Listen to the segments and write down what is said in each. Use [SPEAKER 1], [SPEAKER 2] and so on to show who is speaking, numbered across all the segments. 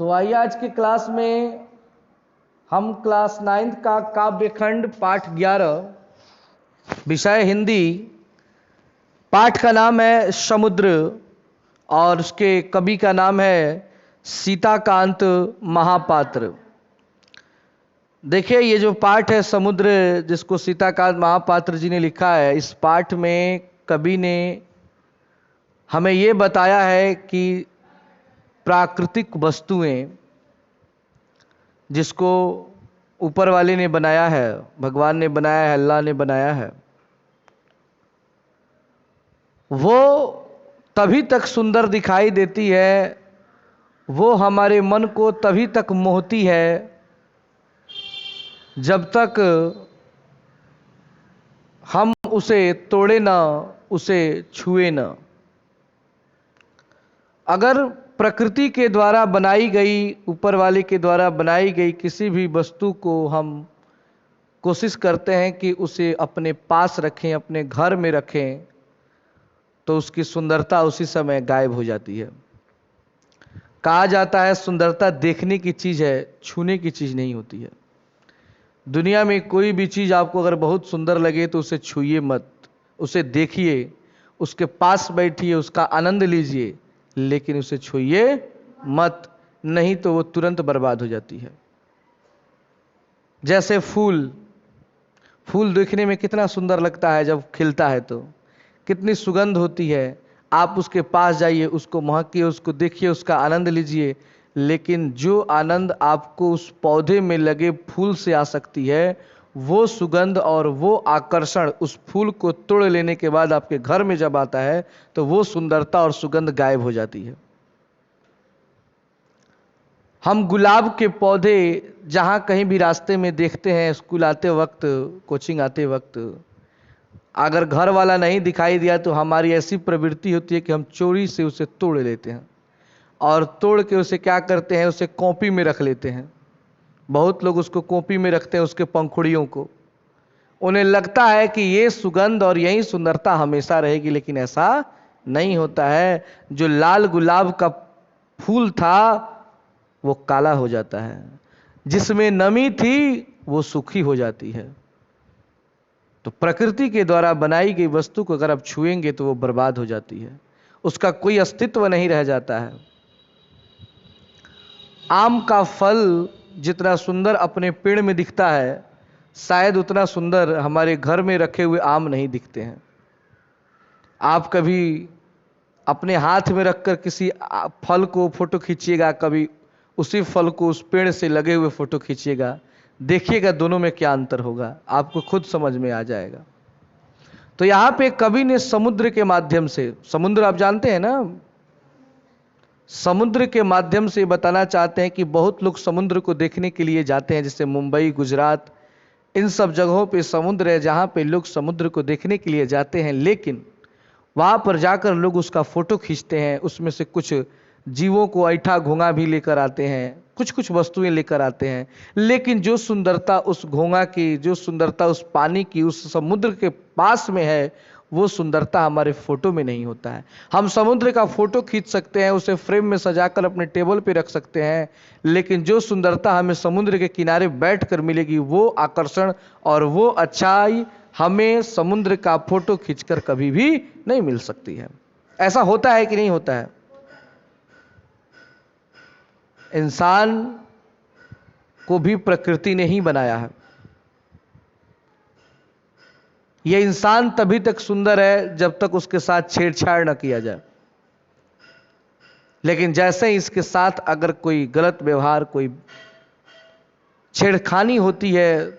[SPEAKER 1] तो आइए आज की क्लास में हम क्लास 9 का काव्यखंड पाठ 11 विषय हिंदी। पाठ का नाम है समुद्र और उसके कवि का नाम है सीताकांत महापात्र। देखिए, ये जो पाठ है समुद्र, जिसको सीताकांत महापात्र जी ने लिखा है, इस पाठ में कवि ने हमें ये बताया है कि प्राकृतिक वस्तुएं जिसको ऊपर वाले ने बनाया है, भगवान ने बनाया है, अल्लाह ने बनाया है, वो तभी तक सुंदर दिखाई देती है, वो हमारे मन को तभी तक मोहती है जब तक हम उसे तोड़े ना, उसे छुए ना। अगर प्रकृति के द्वारा बनाई गई, ऊपर वाले के द्वारा बनाई गई किसी भी वस्तु को हम कोशिश करते हैं कि उसे अपने पास रखें, अपने घर में रखें, तो उसकी सुंदरता उसी समय गायब हो जाती है। कहा जाता है सुंदरता देखने की चीज़ है, छूने की चीज़ नहीं होती है। दुनिया में कोई भी चीज़ आपको अगर बहुत सुंदर लगे तो उसे छूइए मत, उसे देखिए, उसके पास बैठिए, उसका आनंद लीजिए, लेकिन उसे छूइए मत, नहीं तो वो तुरंत बर्बाद हो जाती है। जैसे फूल देखने में कितना सुंदर लगता है, जब खिलता है तो कितनी सुगंध होती है। आप उसके पास जाइए, उसको महकिए, उसको देखिए, उसका आनंद लीजिए, लेकिन जो आनंद आपको उस पौधे में लगे फूल से आ सकती है, वो सुगंध और वो आकर्षण उस फूल को तोड़ लेने के बाद आपके घर में जब आता है तो वो सुंदरता और सुगंध गायब हो जाती है। हम गुलाब के पौधे जहाँ कहीं भी रास्ते में देखते हैं, स्कूल आते वक्त, कोचिंग आते वक्त, अगर घर वाला नहीं दिखाई दिया तो हमारी ऐसी प्रवृत्ति होती है कि हम चोरी से उसे तोड़ लेते हैं और तोड़ के उसे क्या करते हैं, उसे कॉपी में रख लेते हैं। बहुत लोग उसको कॉपी में रखते हैं, उसके पंखुड़ियों को। उन्हें लगता है कि ये सुगंध और यही सुंदरता हमेशा रहेगी, लेकिन ऐसा नहीं होता है। जो लाल गुलाब का फूल था वो काला हो जाता है, जिसमें नमी थी वो सूखी हो जाती है। तो प्रकृति के द्वारा बनाई गई वस्तु को अगर आप छुएंगे तो वो बर्बाद हो जाती है, उसका कोई अस्तित्व नहीं रह जाता है। आम का फल जितना सुंदर अपने पेड़ में दिखता है, शायद उतना सुंदर हमारे घर में रखे हुए आम नहीं दिखते हैं। आप कभी अपने हाथ में रखकर किसी फल को फोटो खींचिएगा, कभी उसी फल को उस पेड़ से लगे हुए फोटो खींचिएगा, देखिएगा दोनों में क्या अंतर होगा, आपको खुद समझ में आ जाएगा। तो यहां पे कवि ने समुद्र के माध्यम से, समुद्र आप जानते हैं ना, समुद्र के माध्यम से बताना चाहते हैं कि बहुत लोग समुद्र को देखने के लिए जाते हैं, जैसे मुंबई, गुजरात, इन सब जगहों पे समुद्र है जहां पे लोग समुद्र को देखने के लिए जाते हैं, लेकिन वहां पर जाकर लोग उसका फोटो खींचते हैं, उसमें से कुछ जीवों को ऐठा घोंगा भी लेकर आते हैं, कुछ कुछ वस्तुएं लेकर आते हैं, लेकिन जो सुंदरता उस घोंगा की, जो सुंदरता उस पानी की, उस समुद्र के पास में है, वो सुंदरता हमारे फोटो में नहीं होता है। हम समुद्र का फोटो खींच सकते हैं, उसे फ्रेम में सजाकर अपने टेबल पे रख सकते हैं, लेकिन जो सुंदरता हमें समुद्र के किनारे बैठकर मिलेगी, वो आकर्षण और वो अच्छाई हमें समुद्र का फोटो खींचकर कभी भी नहीं मिल सकती है। ऐसा होता है कि नहीं होता है? इंसान को भी प्रकृति ने ही बनाया है। यह इंसान तभी तक सुंदर है जब तक उसके साथ छेड़छाड़ न किया जाए, लेकिन जैसे ही इसके साथ अगर कोई गलत व्यवहार, कोई छेड़खानी होती है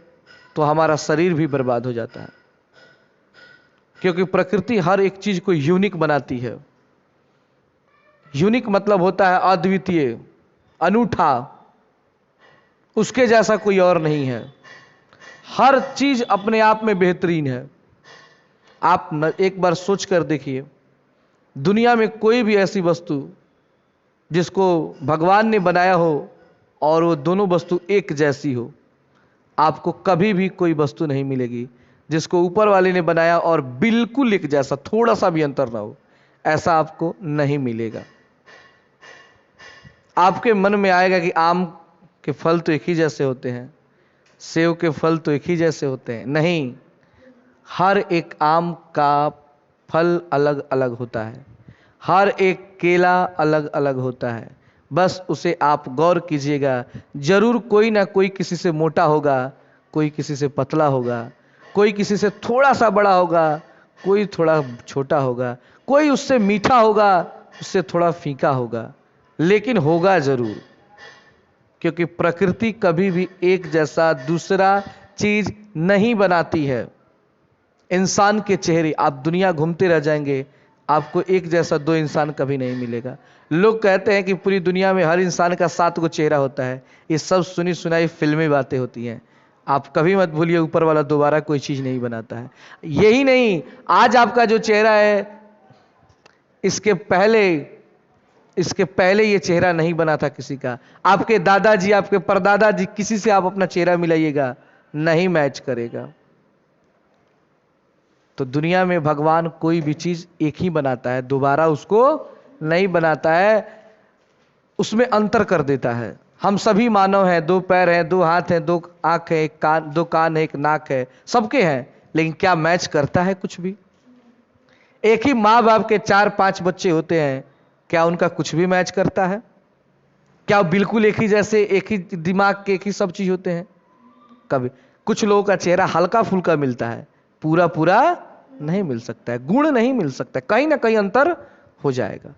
[SPEAKER 1] तो हमारा शरीर भी बर्बाद हो जाता है। क्योंकि प्रकृति हर एक चीज को यूनिक बनाती है। यूनिक मतलब होता है अद्वितीय, अनूठा, उसके जैसा कोई और नहीं है। हर चीज अपने आप में बेहतरीन है। आप एक बार सोच कर देखिए, दुनिया में कोई भी ऐसी वस्तु जिसको भगवान ने बनाया हो और वो दोनों वस्तु एक जैसी हो, आपको कभी भी कोई वस्तु नहीं मिलेगी जिसको ऊपर वाले ने बनाया और बिल्कुल एक जैसा, थोड़ा सा भी अंतर ना हो, ऐसा आपको नहीं मिलेगा। आपके मन में आएगा कि आम के फल तो एक ही जैसे होते हैं, सेब के फल तो एक ही जैसे होते हैं। नहीं, हर एक आम का फल अलग अलग होता है, हर एक केला अलग अलग होता है। बस उसे आप गौर कीजिएगा, जरूर कोई ना कोई किसी से मोटा होगा, कोई किसी से पतला होगा, कोई किसी से थोड़ा सा बड़ा होगा, कोई थोड़ा छोटा होगा, कोई उससे मीठा होगा, उससे थोड़ा फीका होगा, लेकिन होगा जरूर। क्योंकि प्रकृति कभी भी एक जैसा दूसरा चीज नहीं बनाती है। इंसान के चेहरे, आप दुनिया घूमते रह जाएंगे, आपको एक जैसा दो इंसान कभी नहीं मिलेगा। लोग कहते हैं कि पूरी दुनिया में हर इंसान का 7 गो चेहरा होता है। ये सब सुनी सुनाई फिल्मी बातें होती हैं। आप कभी मत भूलिए, ऊपर वाला दोबारा कोई चीज नहीं बनाता है। यही नहीं, आज आपका जो चेहरा है, इसके पहले ये चेहरा नहीं बना था किसी का। आपके दादाजी, आपके परदादाजी, किसी से आप अपना चेहरा मिलाइएगा, नहीं मैच करेगा। तो दुनिया में भगवान कोई भी चीज एक ही बनाता है, दोबारा उसको नहीं बनाता है, उसमें अंतर कर देता है। हम सभी मानव हैं, 2 पैर हैं, 2 हाथ हैं, 2 आंख है, 2 कान है, 1 नाक है, सबके हैं, लेकिन क्या मैच करता है कुछ भी? एक ही माँ बाप के 4-5 बच्चे होते हैं, क्या उनका कुछ भी मैच करता है? क्या बिल्कुल एक ही जैसे, एक ही दिमाग के, एक ही सब चीज होते हैं? कभी कुछ लोगों का चेहरा हल्का फुल्का मिलता है, पूरा पूरा नहीं मिल सकता है, गुण नहीं मिल सकता, कहीं ना कहीं अंतर हो जाएगा।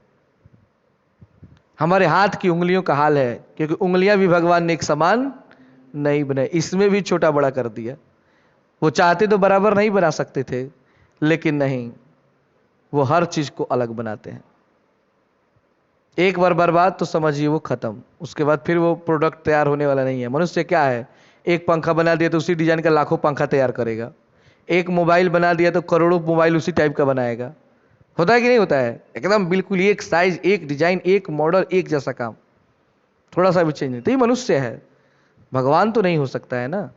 [SPEAKER 1] हमारे हाथ की उंगलियों का हाल है, क्योंकि उंगलियां भी भगवान ने एक समान नहीं बनाई, इसमें भी छोटा बड़ा कर दिया। वो चाहते तो बराबर नहीं बना सकते थे, लेकिन नहीं, वो हर चीज को अलग बनाते हैं। एक बार बर्बाद तो समझिए वो खत्म, उसके बाद फिर वो प्रोडक्ट तैयार होने वाला नहीं है। मनुष्य क्या है, एक पंखा बना दिया तो उसी डिजाइन का लाखों पंखा तैयार करेगा, एक मोबाइल बना दिया तो करोड़ों मोबाइल उसी टाइप का बनाएगा। होता है कि नहीं होता है? एकदम बिल्कुल एक साइज, एक डिजाइन, एक मॉडल, एक जैसा काम, थोड़ा सा भी चेंज नहीं। तो ये मनुष्य है, भगवान तो नहीं हो सकता है ना।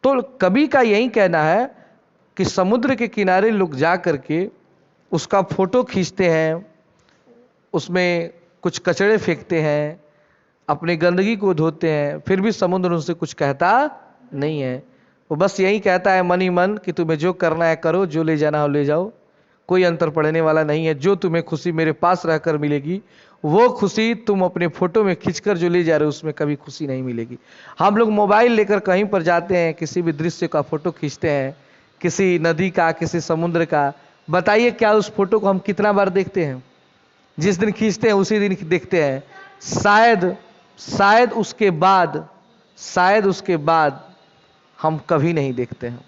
[SPEAKER 1] तो कवि का यही कहना है कि समुद्र के किनारे लोग जा करके उसका फोटो खींचते हैं, उसमें कुछ कचड़े फेंकते हैं, अपनी गंदगी को धोते हैं, फिर भी समुद्र उनसे कुछ कहता नहीं है। वो बस यही कहता है मन ही मन कि तुम्हें जो करना है करो, जो ले जाना हो ले जाओ, कोई अंतर पड़ने वाला नहीं है। जो तुम्हें खुशी मेरे पास रहकर मिलेगी, वो खुशी तुम अपने फोटो में खींचकर जो ले जा रहे हो उसमें कभी खुशी नहीं मिलेगी। हम लोग मोबाइल लेकर कहीं पर जाते हैं, किसी भी दृश्य का फोटो खींचते हैं, किसी नदी का, किसी समुद्र का, बताइए क्या उस फोटो को हम कितना बार देखते हैं? जिस दिन खींचते हैं उसी दिन देखते हैं। शायद उसके बाद हम कभी नहीं देखते हैं।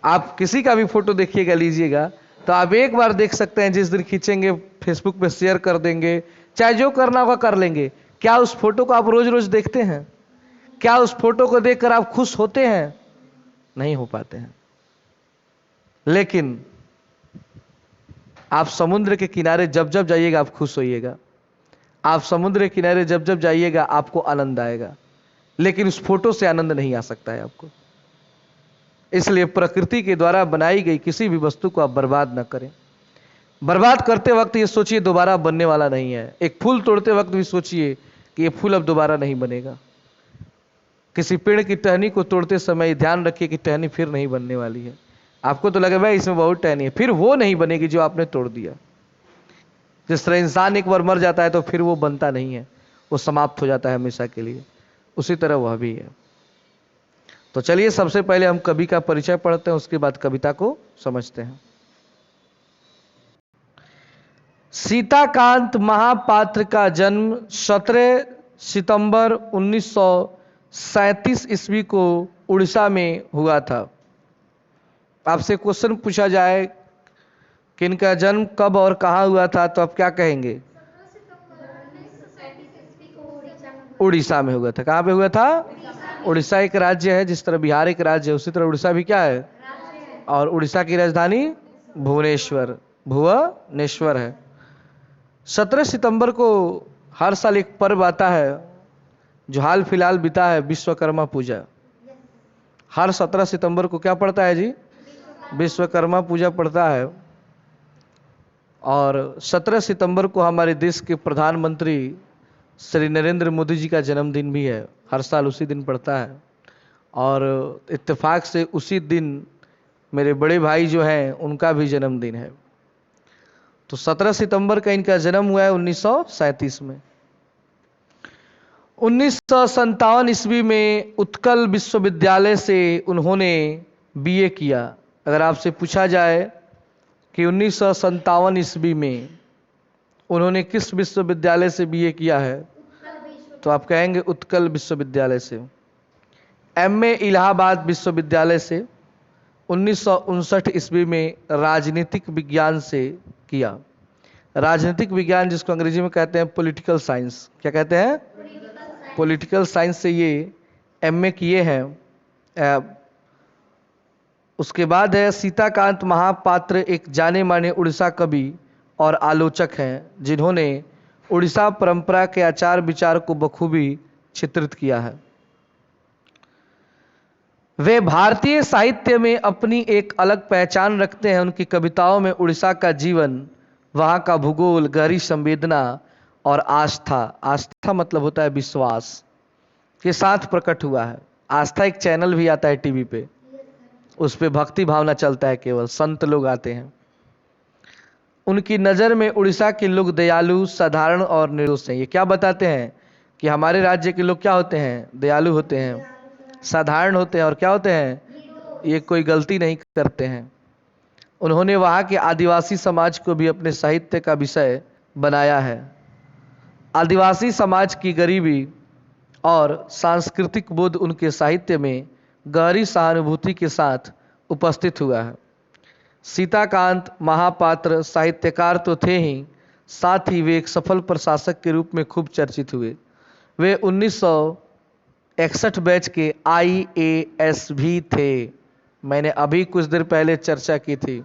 [SPEAKER 1] आप किसी का भी फोटो देखिएगा, लीजिएगा, तो आप एक बार देख सकते हैं, जिस दिन खींचेंगे फेसबुक पे शेयर कर देंगे, चाहे जो करना होगा कर लेंगे। क्या उस फोटो को आप रोज रोज देखते हैं? क्या उस फोटो को देखकर आप खुश होते हैं? नहीं हो पाते हैं। लेकिन आप समुद्र के किनारे जब जब जाइएगा आप खुश होइएगा, आप समुद्र के किनारे जब जब जाइएगा आपको आनंद आएगा, लेकिन उस फोटो से आनंद नहीं आ सकता है आपको। इसलिए प्रकृति के द्वारा बनाई गई किसी भी वस्तु को आप बर्बाद न करें। बर्बाद करते वक्त ये सोचिए दोबारा बनने वाला नहीं है। एक फूल तोड़ते वक्त भी सोचिए कि ये फूल अब दोबारा नहीं बनेगा। किसी पेड़ की टहनी को तोड़ते समय ध्यान रखिए कि टहनी फिर नहीं बनने वाली है। आपको तो लगे भाई इसमें बहुत टहनी है, फिर वो नहीं बनेगी जो आपने तोड़ दिया। जिस तरह इंसान एक बार मर जाता है तो फिर वो बनता नहीं है, वो समाप्त हो जाता है हमेशा के लिए, उसी तरह वह भी है। तो चलिए सबसे पहले हम कवि का परिचय पढ़ते हैं, उसके बाद कविता को समझते हैं। सीताकांत महापात्र का जन्म 17 सितंबर 1937 ईस्वी को उड़ीसा में हुआ था। आपसे क्वेश्चन पूछा जाए कि इनका जन्म कब और कहाँ हुआ था, तो आप क्या कहेंगे? उड़ीसा में हुआ था। कहाँ पे हुआ था? उड़ीसा एक राज्य है, जिस तरह बिहार एक राज्य है उसी तरह उड़ीसा भी क्या है? और उड़ीसा की राजधानी भुवनेश्वर है। 17 सितंबर को हर साल एक पर्व आता है जो हाल फिलहाल बीता है, विश्वकर्मा पूजा। हर 17 सितंबर को क्या पड़ता है जी? विश्वकर्मा पूजा पड़ता है। और 17 सितंबर को हमारे देश के प्रधानमंत्री श्री नरेंद्र मोदी जी का जन्मदिन भी है। हर साल उसी दिन पड़ता है और इत्तेफाक से उसी दिन मेरे बड़े भाई जो हैं उनका भी जन्मदिन है। तो 17 सितंबर का इनका जन्म हुआ है 1937 में। 1957 ईस्वी में उत्कल विश्वविद्यालय से उन्होंने बीए किया। अगर आपसे पूछा जाए कि 1957 ईस्वी में उन्होंने किस विश्वविद्यालय से बीए किया है, तो आप कहेंगे उत्कल विश्वविद्यालय से। एमए इलाहाबाद विश्वविद्यालय से 1959 ईस्वी में राजनीतिक विज्ञान से किया। राजनीतिक विज्ञान जिसको अंग्रेजी में कहते हैं पॉलिटिकल साइंस। क्या कहते हैं? पॉलिटिकल साइंस से ये एमए किए हैं। उसके बाद है सीताकांत महापात्र, एक जाने माने उड़ीसा कवि और आलोचक हैं जिन्होंने उड़ीसा परंपरा के आचार विचार को बखूबी चित्रित किया है। वे भारतीय साहित्य में अपनी एक अलग पहचान रखते हैं। उनकी कविताओं में उड़ीसा का जीवन, वहाँ का भूगोल, गहरी संवेदना और आस्था मतलब होता है विश्वास, के साथ प्रकट हुआ है। आस्था एक चैनल भी आता है टीवी पे, उस पे भक्ति भावना चलता है, केवल संत लोग आते हैं। उनकी नज़र में उड़ीसा के लोग दयालु, साधारण और निर्दोष हैं। ये क्या बताते हैं कि हमारे राज्य के लोग क्या होते हैं? दयालु होते हैं, साधारण होते हैं और क्या होते हैं? ये कोई गलती नहीं करते हैं। उन्होंने वहाँ के आदिवासी समाज को भी अपने साहित्य का विषय बनाया है। आदिवासी समाज की गरीबी और सांस्कृतिक बोध उनके साहित्य में गहरी सहानुभूति के साथ उपस्थित हुआ है। सीताकांत महापात्र साहित्यकार तो थे ही, साथ ही वे एक सफल प्रशासक के रूप में खूब चर्चित हुए। वे 1961 बैच के IAS भी थे। मैंने अभी कुछ देर पहले चर्चा की थी।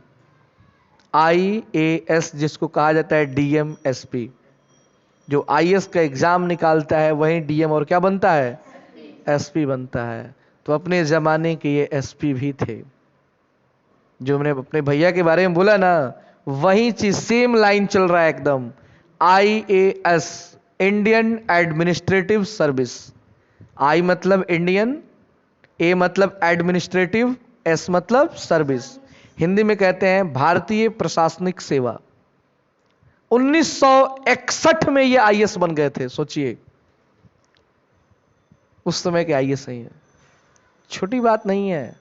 [SPEAKER 1] IAS जिसको कहा जाता है DM SP, जो IAS का एग्जाम निकालता है वही DM और क्या बनता है? SP बनता है। तो अपने ज़माने के ये SP भी थे। जो मैंने अपने भैया के बारे में बोला ना, वही चीज सेम लाइन चल रहा है एकदम। IAS Indian administrative service. I मतलब इंडियन, A मतलब एडमिनिस्ट्रेटिव, S मतलब सर्विस। हिंदी में कहते हैं भारतीय प्रशासनिक सेवा। 1961 में ये IAS बन गए थे। सोचिए, उस समय के IAS नहीं है, छोटी बात नहीं है।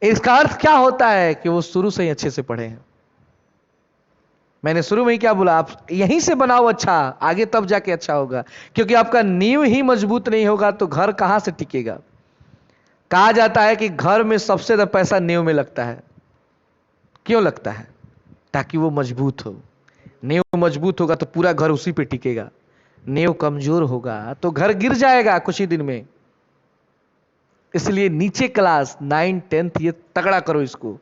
[SPEAKER 1] इसका अर्थ क्या होता है कि वो शुरू से ही अच्छे से पढ़े हैं। मैंने शुरू में ही क्या बोला, आप यहीं से बनाओ अच्छा, आगे तब जाके अच्छा होगा। क्योंकि आपका नींव ही मजबूत नहीं होगा तो घर कहां से टिकेगा। कहा जाता है कि घर में सबसे ज्यादा पैसा नींव में लगता है। क्यों लगता है? ताकि वो मजबूत हो। नींव मजबूत होगा तो पूरा घर उसी पे टिकेगा। नींव कमजोर होगा तो घर गिर जाएगा कुछ ही दिन में। इसलिए नीचे क्लास 9, 10th ये तगड़ा करो इसको,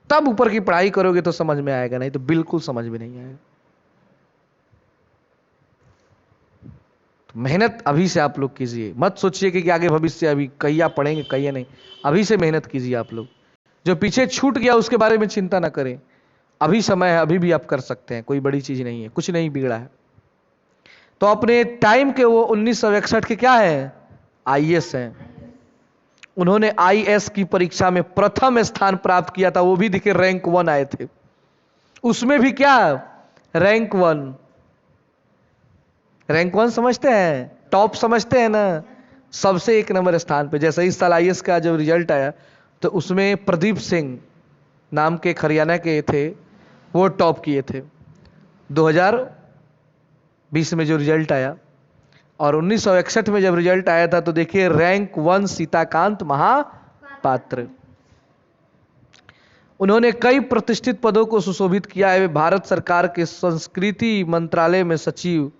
[SPEAKER 1] तब ऊपर की पढ़ाई करोगे तो समझ में आएगा, नहीं तो बिल्कुल समझ में नहीं आएगा। तो मेहनत अभी से आप लोग कीजिए। मत सोचिए कि आगे भविष्य अभी कहिया पढ़ेंगे कहिया नहीं। अभी से मेहनत कीजिए आप लोग। जो पीछे छूट गया उसके बारे में चिंता ना करें। अभी समय है, अभी भी आप कर सकते हैं। कोई बड़ी चीज नहीं है, कुछ नहीं बिगड़ा है। तो अपने टाइम के वो 1961 के क्या है? IAS हैं। उन्होंने IAS की परीक्षा में प्रथम स्थान प्राप्त किया था। वो भी देखिए रैंक 1 आए थे। उसमें भी क्या? रैंक 1। रैंक 1 समझते हैं? टॉप समझते हैं ना? सबसे 1 नंबर स्थान पे। जैसे इस साल IAS का जब रिजल्ट आया तो उसमें प्रदीप सिंह नाम के हरियाणा के थे, वो टॉप किए थे 2020 में जो रिजल्ट आया। और 1961 में जब रिजल्ट आया था तो देखिए रैंक 1 सीताकांत महापात्र। उन्होंने कई प्रतिष्ठित पदों को सुशोभित किया है। वे भारत सरकार के संस्कृति मंत्रालय में सचिव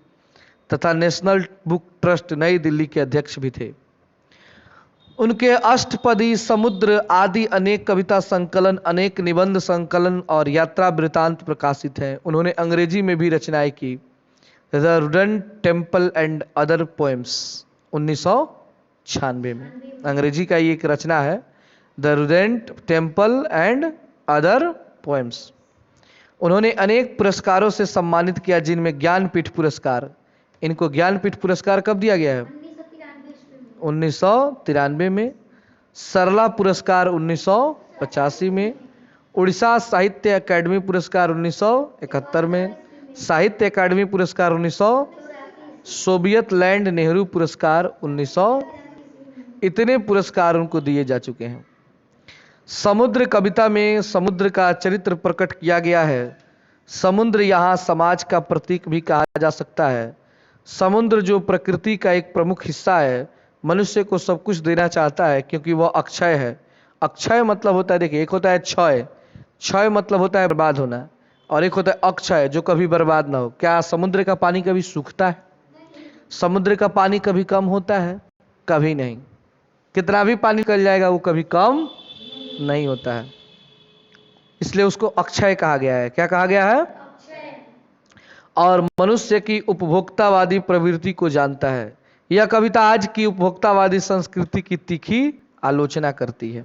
[SPEAKER 1] तथा नेशनल बुक ट्रस्ट नई दिल्ली के अध्यक्ष भी थे। उनके अष्टपदी, समुद्र आदि अनेक कविता संकलन, अनेक निबंध संकलन और यात्रा वृतांत प्रकाशित हैं। उन्होंने अंग्रेजी में भी रचनाएं की। The rudent temple and other poems 1996 में। अंग्रेजी का ये एक रचना है, the rudent temple and other poems. उन्होंने अनेक पुरस्कारों से सम्मानित किया, जिनमें ज्ञानपीठ पुरस्कार, इनको ज्ञानपीठ पुरस्कार कब दिया गया है? 1993 में। सरला पुरस्कार 1985 में। उड़ीसा साहित्य अकादमी पुरस्कार 1971 में। साहित्य अकादमी पुरस्कार 1900। सोवियत लैंड नेहरू पुरस्कार 1900। इतने पुरस्कार उनको दिए जा चुके हैं। समुद्र कविता में समुद्र का चरित्र प्रकट किया गया है। समुद्र यहाँ समाज का प्रतीक भी कहा जा सकता है। समुद्र जो प्रकृति का एक प्रमुख हिस्सा है, मनुष्य को सब कुछ देना चाहता है क्योंकि वह अक्षय है। अक्षय मतलब होता है, देखिए, एक होता है क्षय, क्षय मतलब होता है बर्बाद होना, और एक होता है अक्षय जो कभी बर्बाद ना हो। क्या समुद्र का पानी कभी सूखता है? समुद्र का पानी कभी कम होता है? कभी नहीं। कितना भी पानी निकल जाएगा वो कभी कम नहीं होता है, इसलिए उसको अक्षय कहा गया है। क्या कहा गया है? और मनुष्य की उपभोक्तावादी प्रवृत्ति को जानता है। यह कविता आज की उपभोक्तावादी संस्कृति की तीखी आलोचना करती है।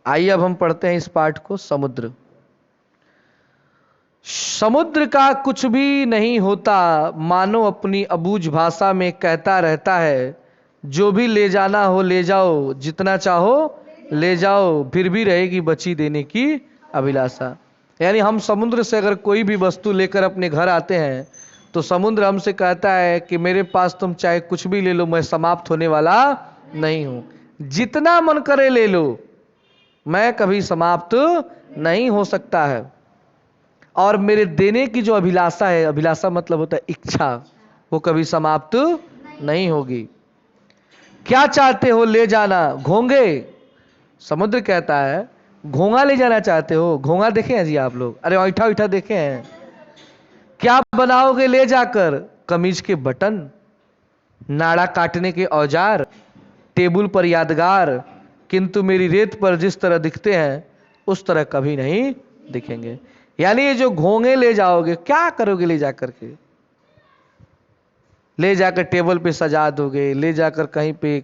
[SPEAKER 1] आइए अब हम पढ़ते हैं इस पाठ को। समुद्र। समुद्र का कुछ भी नहीं होता, मानो अपनी अबूझ भाषा में कहता रहता है, जो भी ले जाना हो ले जाओ, जितना चाहो ले जाओ, फिर भी रहेगी बची देने की अभिलाषा। यानी हम समुद्र से अगर कोई भी वस्तु लेकर अपने घर आते हैं तो समुद्र हमसे कहता है कि मेरे पास तुम चाहे कुछ भी ले लो, मैं समाप्त होने वाला नहीं हूं। जितना मन करे ले लो, मैं कभी समाप्त नहीं हो सकता है। और मेरे देने की जो अभिलाषा है, अभिलाषा मतलब होता है इच्छा, वो कभी समाप्त नहीं होगी। क्या चाहते हो ले जाना? घोंगे। समुद्र कहता है घोंगा ले जाना चाहते हो? घोंगा देखे हैं जी आप लोग? अरे ऐठा ऐठा देखे हैं? क्या बनाओगे ले जाकर? कमीज के बटन, नाड़ा काटने के औजार, टेबल पर यादगार, किंतु मेरी रेत पर जिस तरह दिखते हैं उस तरह कभी नहीं दिखेंगे। यानी ये जो घोंगे ले जाओगे, क्या करोगे ले जाकर के? ले जाकर टेबल पे सजा दोगे, ले जाकर कहीं पे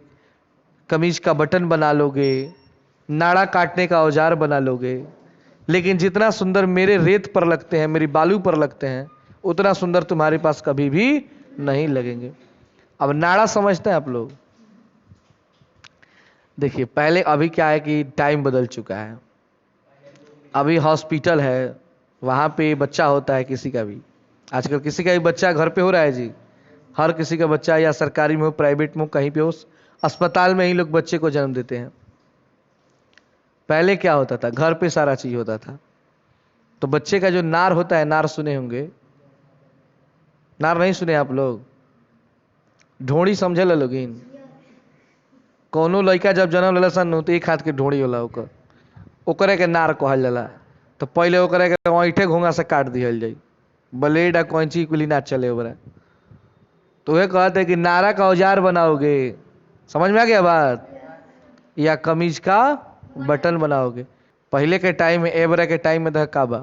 [SPEAKER 1] कमीज का बटन बना लोगे, नाड़ा काटने का औजार बना लोगे, लेकिन जितना सुंदर मेरे रेत पर लगते हैं, मेरी बालू पर लगते हैं, उतना सुंदर तुम्हारे पास कभी भी नहीं लगेंगे। अब नाड़ा समझते हैं आप लोग? देखिए, पहले अभी क्या है कि टाइम बदल चुका है। अभी हॉस्पिटल है, वहां पे बच्चा होता है किसी का भी। आजकल किसी का भी बच्चा घर पे हो रहा है जी। हर किसी का बच्चा, या सरकारी में हो, प्राइवेट में हो, कहीं पे हो, अस्पताल में ही लोग बच्चे को जन्म देते हैं। पहले क्या होता था? घर पे सारा चीज होता था। तो बच्चे का जो नार होता है, नार सुने होंगे? नार नहीं सुने आप लोग? ढोड़ी समझे ला लोगिन? कोनो लड़का जब जन्म लेला सन तो एक हाथ के ढोड़ी होला ओकर, ओकरे के नार कहल जाला। तो पहले ओकरे के ऐठे घोंगा से काट दिहल जाई, ब्लेड आ कैंची कुली ना चले ओकरा। तो वह कहते हैं कि नारा का औजार बनाओगे, समझ में आ गया बात? या कमीज का बटन बनाओगे। पहले के टाइम में, एबरा के टाइम में का बा,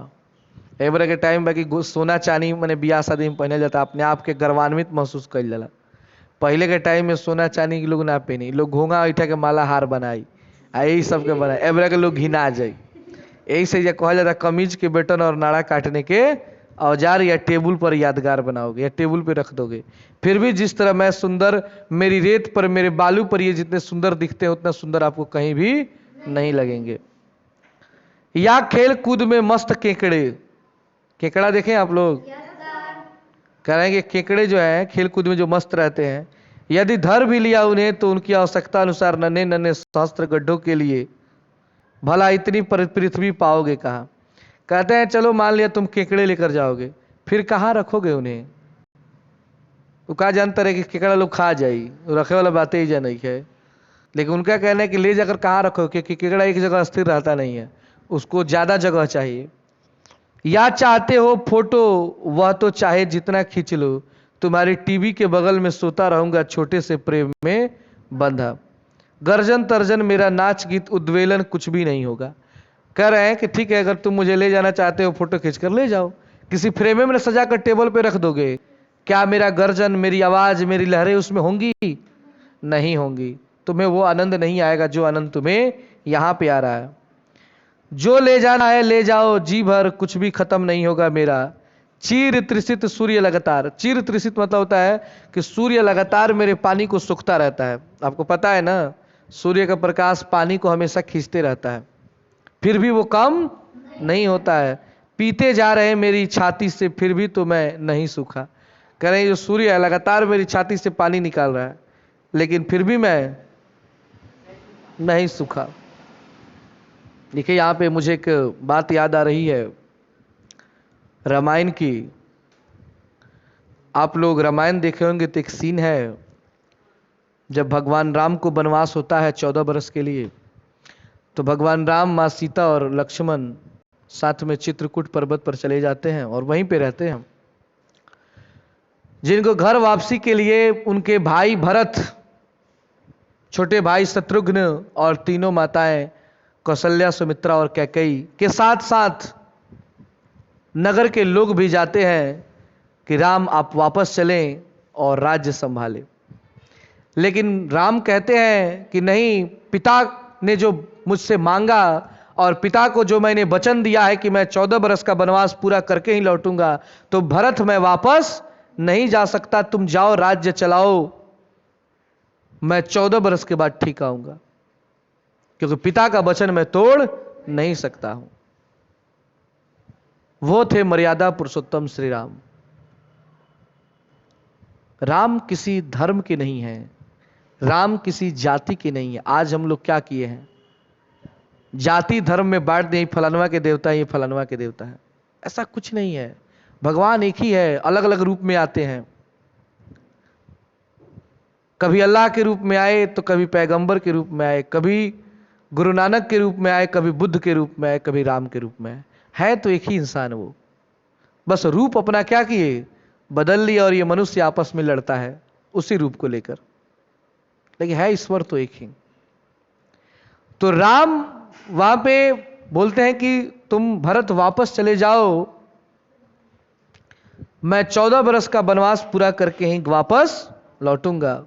[SPEAKER 1] एबरा के टाइम में कि सोना चांदी मैंने बियाह शादी में पहने जाता, अपने आप के गर्वान्वित महसूस कर जाला। पहले के टाइम में सोना चांदी के लोग ना पहनी, लोग घोंगा ऐठा के माला हार बनाई, यही सब के बनाए। एबरा के लोग घिना जाए। यही से ये कहा जाता कमीज के बटन और नाड़ा काटने के औजार या टेबल पर यादगार बनाओगे, या टेबल पे रख दोगे। फिर भी जिस तरह मैं सुंदर, मेरी रेत पर, मेरे बालू पर ये जितने सुंदर दिखते हैं, उतना सुंदर आपको कहीं भी नहीं लगेंगे। या खेल कूद में मस्त केकड़े। केकड़ा देखें आप लोग? कह रहे हैं कि केकड़े जो है खेल कूद में जो मस्त रहते हैं, यदि धर भी लिया उन्हें तो उनकी आवश्यकता अनुसार नन्हे नन्हे सहस्त्र गड्ढों के लिए भला इतनी पृथ्वी पाओगे कहाँ? कहते हैं चलो मान लिया तुम केकड़े लेकर जाओगे, फिर कहाँ रखोगे उन्हें? वो कहा जानता रहे कि केकड़ा लोग खा जाए, रखे वाला बातें ही जा नहीं है। लेकिन उनका कहना है कि ले जाकर कहाँ रखो, क्योंकि केकड़ा एक जगह स्थिर रहता नहीं है, उसको ज़्यादा जगह चाहिए। या चाहते हो फोटो, वह तो चाहे जितना खींच लो, तुम्हारी टीवी के बगल में सोता रहूंगा छोटे से प्रेम में बंधा। गर्जन तर्जन मेरा नाच गीत उद्वेलन कुछ भी नहीं होगा। कह रहे हैं कि ठीक है, अगर तुम मुझे ले जाना चाहते हो फोटो खींचकर ले जाओ, किसी फ्रेम में सजा कर टेबल पे रख दोगे, क्या मेरा गर्जन, मेरी आवाज, मेरी लहरें उसमें होंगी? नहीं होंगी। तुम्हें वो आनंद नहीं आएगा जो आनंद तुम्हें यहां पे आ रहा है। जो ले जाना है ले जाओ, जी भर कुछ भी खत्म नहीं होगा मेरा। चीर त्रिसित सूर्य लगातार, चीर त्रिसित मतलब होता है कि सूर्य लगातार मेरे पानी को सूखता रहता है। आपको पता है ना, सूर्य का प्रकाश पानी को हमेशा खींचते रहता है, फिर भी वो कम नहीं होता है। पीते जा रहे हैं मेरी छाती से, फिर भी तो मैं नहीं सूखा। कह रहे हैं जो सूर्य है लगातार मेरी छाती से पानी निकाल रहा है, लेकिन फिर भी मैं नहीं सूखा। देखिए यहाँ पे मुझे एक बात याद आ रही है रामायण की। आप लोग रामायण देखे होंगे तो एक सीन है जब भगवान राम को वनवास होता है 14 बरस के लिए, तो भगवान राम, माँ सीता और लक्ष्मण साथ में चित्रकूट पर्वत पर चले जाते हैं और वहीं पे रहते हैं। जिनको घर वापसी के लिए उनके भाई भरत, छोटे भाई शत्रुघ्न और तीनों माताएं कौशल्या, सुमित्रा और कैकेयी के साथ साथ नगर के लोग भी जाते हैं कि राम आप वापस चलें और राज्य संभालें। लेकिन राम कहते हैं कि नहीं, पिता ने जो मुझसे मांगा और पिता को जो मैंने वचन दिया है कि मैं 14 बरस का वनवास पूरा करके ही लौटूंगा, तो भरत मैं वापस नहीं जा सकता, तुम जाओ राज्य चलाओ, मैं 14 बरस के बाद ठीक आऊंगा, क्योंकि पिता का वचन मैं तोड़ नहीं सकता हूं। वो थे मर्यादा पुरुषोत्तम श्री राम। राम किसी धर्म के नहीं है, राम किसी जाति के नहीं है। आज हम लोग क्या किए हैं, जाति धर्म में बांट दें, फलानवा के देवता है, ये फलानवा के देवता है। ऐसा कुछ नहीं है, भगवान एक ही है, अलग अलग रूप में आते हैं। कभी अल्लाह के रूप में आए तो कभी पैगंबर के रूप में आए, कभी गुरु नानक के रूप में आए, कभी बुद्ध के रूप में आए, कभी राम के रूप में आए। है तो एक ही इंसान वो, बस रूप अपना क्या किए, बदल लिया, और ये मनुष्य आपस में लड़ता है उसी रूप को लेकर, लेकिन है ईश्वर तो एक ही। तो राम वहां पे बोलते हैं कि तुम भरत वापस चले जाओ, मैं 14 बरस का वनवास पूरा करके ही वापस लौटूंगा।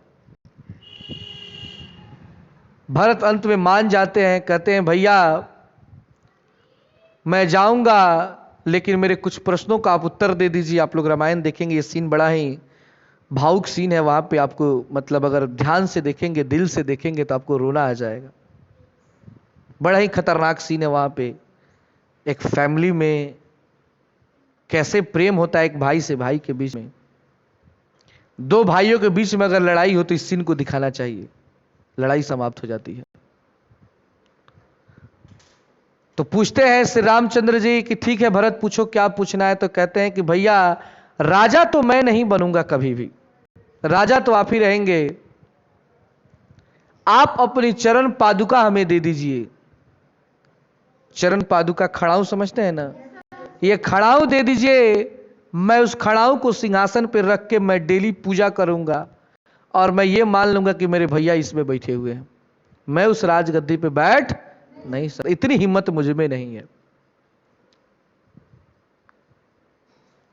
[SPEAKER 1] भरत अंत में मान जाते हैं, कहते हैं भैया मैं जाऊंगा, लेकिन मेरे कुछ प्रश्नों का आप उत्तर दे दीजिए। आप लोग रामायण देखेंगे, ये सीन बड़ा ही भावुक सीन है। वहां पे आपको मतलब अगर ध्यान से देखेंगे, दिल से देखेंगे तो आपको रोना आ जाएगा। बड़ा ही खतरनाक सीन है वहां पे। एक फैमिली में कैसे प्रेम होता है एक भाई से भाई के बीच में, दो भाइयों के बीच में अगर लड़ाई हो तो इस सीन को दिखाना चाहिए, लड़ाई समाप्त हो जाती है। तो पूछते हैं श्री रामचंद्र जी कि ठीक है भरत पूछो क्या पूछना है। तो कहते हैं कि भैया राजा तो मैं नहीं बनूंगा कभी भी, राजा तो आप ही रहेंगे, आप अपनी चरण पादुका हमें दे दीजिए। चरण पादुका खड़ाऊ समझते हैं ना, ये खड़ाऊ दे दीजिए, मैं उस खड़ाऊ को सिंहासन पर रख के मैं डेली पूजा करूंगा और मैं ये मान लूंगा कि मेरे भैया इसमें बैठे हुए हैं, मैं उस राजगद्दी पे बैठ नहीं सर, इतनी हिम्मत मुझ में नहीं है।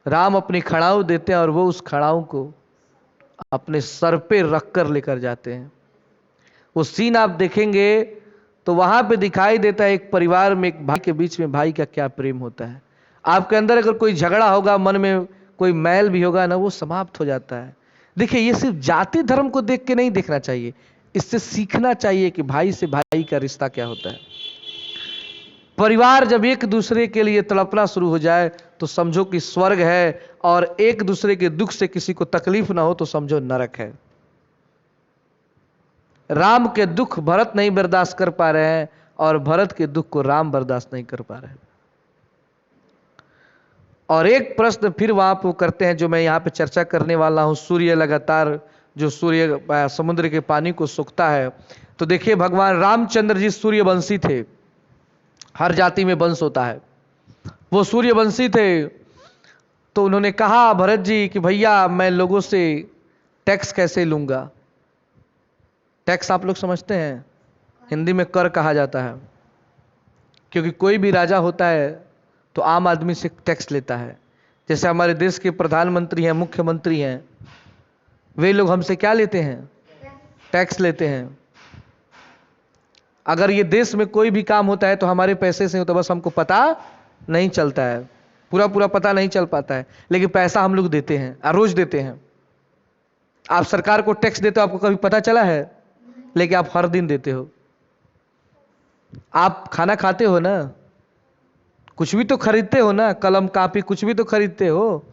[SPEAKER 1] राम अपनी खड़ाऊ देते हैं और वो उस खड़ाऊ को अपने सर पे रखकर लेकर जाते हैं। वो सीन आप देखेंगे तो वहां पे दिखाई देता है एक परिवार में, एक भाई के बीच में भाई का क्या प्रेम होता है। आपके अंदर अगर कोई झगड़ा होगा, मन में कोई मैल भी होगा ना, वो समाप्त हो जाता है। देखिए ये सिर्फ जाति धर्म को देख के नहीं देखना चाहिए, इससे सीखना चाहिए कि भाई से भाई का रिश्ता क्या होता है। परिवार जब एक दूसरे के लिए तड़पना शुरू हो जाए तो समझो कि स्वर्ग है, और एक दूसरे के दुख से किसी को तकलीफ ना हो तो समझो नरक है। राम के दुख भरत नहीं बर्दाश्त कर पा रहे हैं और भरत के दुख को राम बर्दाश्त नहीं कर पा रहे हैं। और एक प्रश्न फिर वहां पर करते हैं जो मैं यहां पे चर्चा करने वाला हूं। सूर्य लगातार जो सूर्य समुद्र के पानी को सूखता है, तो देखिए भगवान रामचंद्र जी सूर्यवंशी थे, हर जाति में वंश होता है, वो सूर्यवंशी थे। तो उन्होंने कहा भरत जी कि भैया मैं लोगों से टैक्स कैसे लूंगा। टैक्स आप लोग समझते हैं, हिंदी में कर कहा जाता है, क्योंकि कोई भी राजा होता है तो आम आदमी से टैक्स लेता है। जैसे हमारे देश के प्रधानमंत्री हैं, मुख्यमंत्री हैं, वे लोग हमसे क्या लेते हैं, टैक्स लेते हैं। अगर ये देश में कोई भी काम होता है तो हमारे पैसे से होता, बस हमको पता नहीं चलता है, पूरा पूरा पता नहीं चल पाता है, लेकिन पैसा हम लोग देते हैं और रोज देते हैं। आप सरकार को टैक्स देते हो, आपको कभी पता चला है? लेकिन आप हर दिन देते हो। आप खाना खाते हो ना, कुछ भी तो खरीदते हो ना, कलम कापी कुछ भी तो खरीदते हो,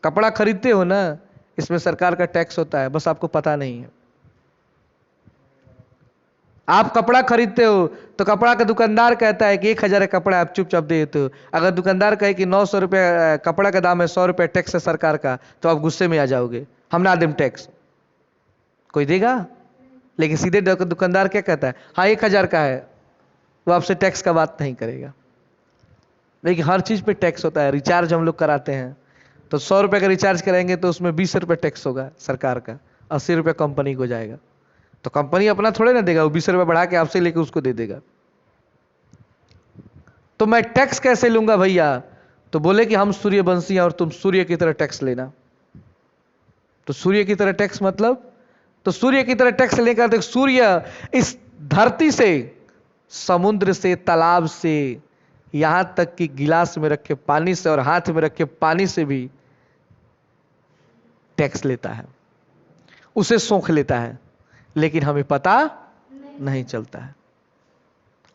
[SPEAKER 1] कपड़ा खरीदते हो ना, इसमें सरकार का टैक्स होता है, बस आपको पता नहीं है। आप कपड़ा खरीदते हो तो कपड़ा का दुकानदार कहता है कि 1000 का कपड़ा, आप चुपचाप दे देते हो। अगर दुकानदार कहे कि 900 रुपये कपड़ा का दाम है, 100 रुपये टैक्स है सरकार का, तो आप गुस्से में आ जाओगे, हम ना दें टैक्स। कोई देगा? लेकिन सीधे दुकानदार क्या कहता है, हाँ 1000 का है, वो आपसे टैक्स का बात नहीं करेगा। लेकिन हर चीज पे टैक्स होता है। रिचार्ज हम लोग कराते हैं तो 100 रुपये का रिचार्ज कराएंगे तो उसमें 20 रुपये टैक्स होगा सरकार का, 80 रुपये कंपनी को जाएगा। तो कंपनी अपना थोड़े ना देगा, वो 20 रुपये बढ़ा के आपसे लेके उसको दे देगा। तो मैं टैक्स कैसे लूंगा भैया? तो बोले कि हम सूर्यवंशी हैं और तुम सूर्य की तरह टैक्स लेना। तो सूर्य की तरह टैक्स मतलब, तो सूर्य की तरह टैक्स लेकर, तो सूर्य इस धरती से, समुद्र से, तालाब से, यहां तक कि गिलास में रखे पानी से और हाथ में रखे पानी से भी टैक्स लेता है, उसे सोख लेता है, लेकिन हमें पता नहीं चलता है।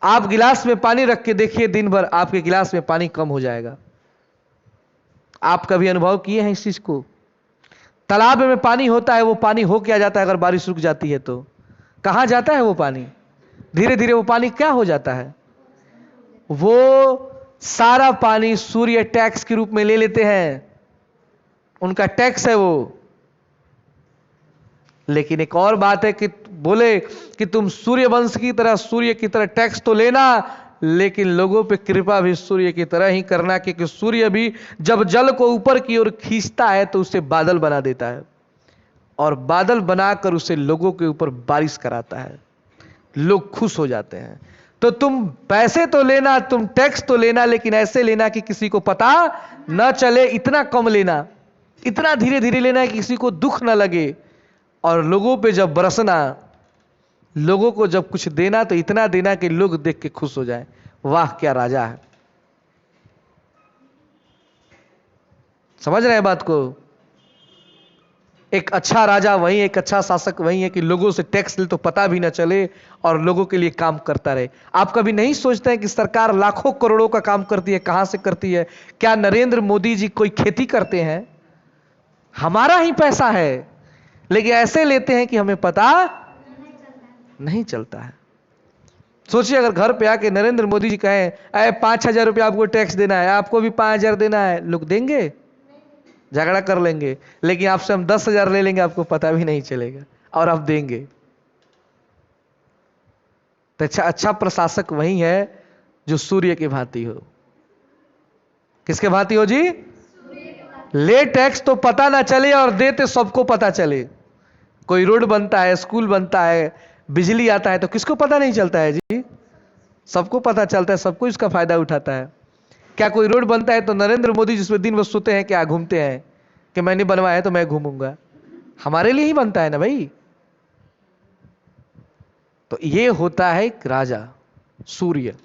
[SPEAKER 1] आप गिलास में पानी रख के देखिए, दिन भर आपके गिलास में पानी कम हो जाएगा। आप कभी अनुभव किए हैं इस चीज को? तालाब में पानी होता है, वो पानी हो क्या जाता है अगर बारिश रुक जाती है तो? कहां जाता है वो पानी? धीरे धीरे वो पानी क्या हो जाता है? वो सारा पानी सूर्य टैक्स के रूप में ले लेते हैं, उनका टैक्स है वो। लेकिन एक और बात है कि बोले कि तुम सूर्यवंश की तरह, सूर्य की तरह टैक्स तो लेना, लेकिन लोगों पे कृपा भी सूर्य की तरह ही करना, क्योंकि सूर्य भी जब जल को ऊपर की ओर खींचता है तो उसे बादल बना देता है, और बादल बनाकर उसे लोगों के ऊपर बारिश कराता है, लोग खुश हो जाते हैं। तो तुम पैसे तो लेना, तुम टैक्स तो लेना, लेकिन ऐसे लेना कि किसी को पता न चले, इतना कम लेना, इतना धीरे धीरे लेना कि किसी को दुख न लगे, और लोगों पे जब बरसना, लोगों को जब कुछ देना तो इतना देना कि लोग देख के खुश हो जाएं, वाह क्या राजा है। समझ रहे हैं बात को? एक अच्छा राजा वही, एक अच्छा शासक वही है कि लोगों से टैक्स ले तो पता भी ना चले और लोगों के लिए काम करता रहे। आप कभी नहीं सोचते हैं कि सरकार लाखों करोड़ों का काम करती है, कहां से करती है? क्या नरेंद्र मोदी जी कोई खेती करते हैं? हमारा ही पैसा है, लेकिन ऐसे लेते हैं कि हमें पता नहीं चलता है। सोचिए अगर घर पे आके नरेंद्र मोदी जी कहें, अरे 5000 रुपया आपको टैक्स देना है, आपको भी 5000 देना है, लोग देंगे? झगड़ा कर लेंगे। लेकिन आपसे हम 10,000 ले लेंगे, आपको पता भी नहीं चलेगा, और आप देंगे। तो अच्छा प्रशासक वही है जो सूर्य की भांति हो। किसके भांति हो जी? ले टैक्स तो पता ना चले और देते सबको पता चले। कोई रोड बनता है, स्कूल बनता है, बिजली आता है, तो किसको पता नहीं चलता है जी? सबको पता चलता है, सबको इसका फायदा उठाता है। क्या कोई रोड बनता है तो नरेंद्र मोदी जिसमें दिन भर सोते हैं, क्या घूमते हैं कि मैंने बनवाया तो मैं घूमूंगा? हमारे लिए ही बनता है ना भाई। तो ये होता है एक राजा सूर्य।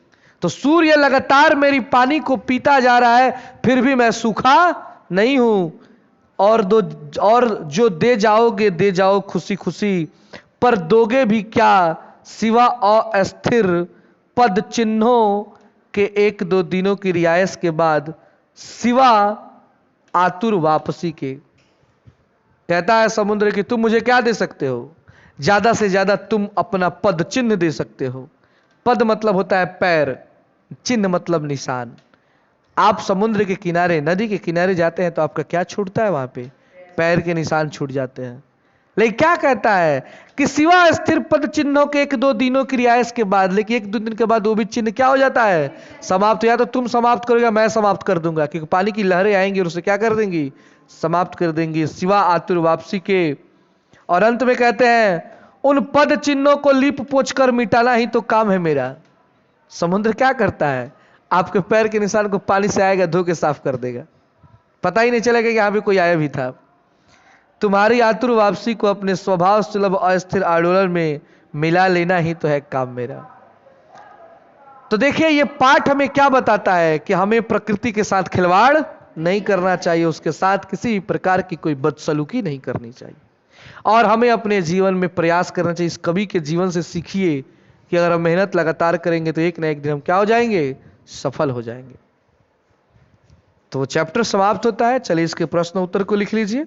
[SPEAKER 1] तो सूर्य लगातार मेरी पानी को पीता जा रहा है, फिर भी मैं सूखा नहीं हूं। और जो दे जाओगे दे जाओ खुशी खुशी, पर दोगे भी क्या सिवा अस्थिर पद चिन्हों के 1-2 दिनों की रियायत के बाद, सिवा आतुर वापसी के। कहता है समुद्र कि तुम मुझे क्या दे सकते हो? ज्यादा से ज्यादा तुम अपना पद चिन्ह दे सकते हो। पद मतलब होता है पैर, चिन्ह मतलब निशान। आप समुद्र के किनारे, नदी के किनारे जाते हैं तो आपका क्या छूटता है? वहां पे पैर के निशान छूट जाते हैं। लेकिन क्या कहता है कि सिवा स्थिर पद चिन्हों के 1-2 दिनों की रियायत के बाद, लेकिन 1-2 दिन के बाद वो भी चिन्ह क्या हो जाता है? समाप्त। या तो तुम समाप्त करोगे, मैं समाप्त कर दूंगा, क्योंकि पानी की लहरें आएंगी और उसे क्या कर देंगी? समाप्त कर देंगी, सिवा आतुर वापसी के। और अंत में कहते हैं उन पद चिन्हों को लीप पोंछ कर मिटाना ही तो काम है मेरा। समुद्र क्या करता है? आपके पैर के निशान को पानी से आएगा, धो के साफ कर देगा, पता ही नहीं चलेगा कि यहां भी कोई आया भी था। तुम्हारी आतुर वापसी को अपने स्वभाव सुलभ अस्थिर आंदोलन में मिला लेना ही तो है काम मेरा। तो देखिए ये पाठ हमें क्या बताता है कि हमें प्रकृति के साथ खिलवाड़ नहीं करना चाहिए, उसके साथ किसी भी प्रकार की कोई बदसलूकी नहीं करनी चाहिए, और हमें अपने जीवन में प्रयास करना चाहिए। इस कवि के जीवन से सीखिए कि अगर हम मेहनत लगातार करेंगे तो एक ना एक दिन हम क्या हो जाएंगे, सफल हो जाएंगे। तो वो चैप्टर समाप्त होता है। चलिए इसके प्रश्न उत्तर को लिख लीजिए।